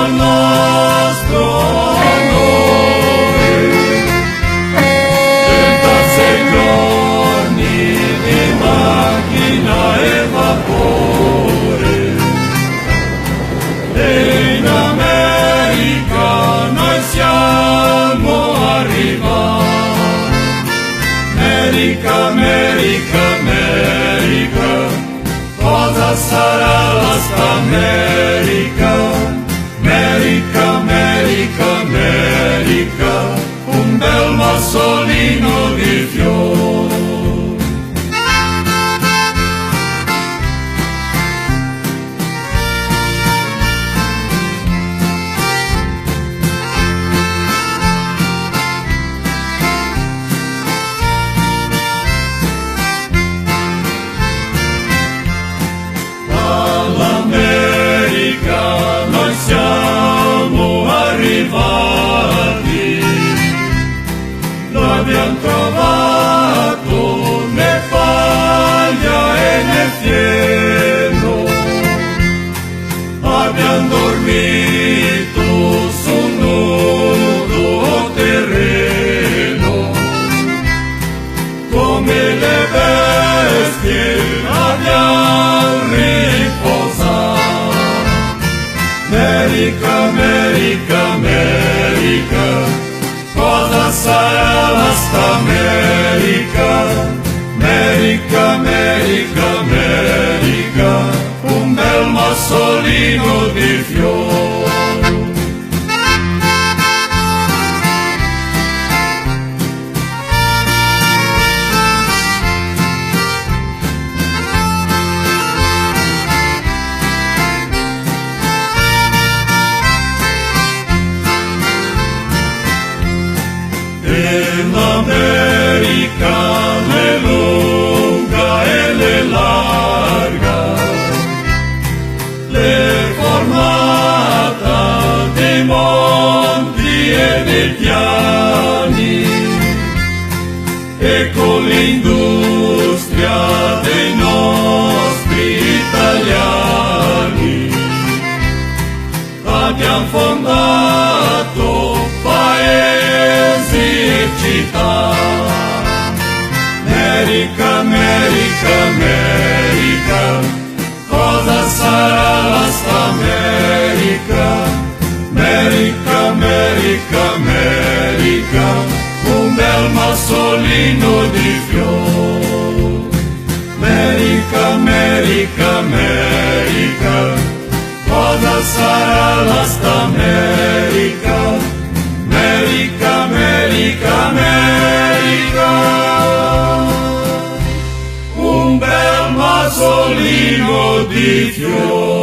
al nostro onore. 36 giorni di macchina e vapore, e in America noi siamo arrivati. America, America, America, cosa sarà la sta America? America, America, America, un bel vassolino di fiori. All'America noi siamo arrivati, noi abbiamo trovato né paglia e né fieno, abbiamo dormito su un nudo terreno, come le bestie abbiamo riposato. America, America, America, cosa sarà la sta America? America, America, America, un bel vassolino di fiori. L'America l'è lunga e l'è larga, l'è formata di monti e di piani, e con l'industria dei nostri italiani abbiamo fondato paesi e città. America, America, America, cosa sarà la sta America? America, America, America, un bel vassolino di fiori. America, America, America, cosa sarà la sta America? America, America, America, un bel vassolino di fiori.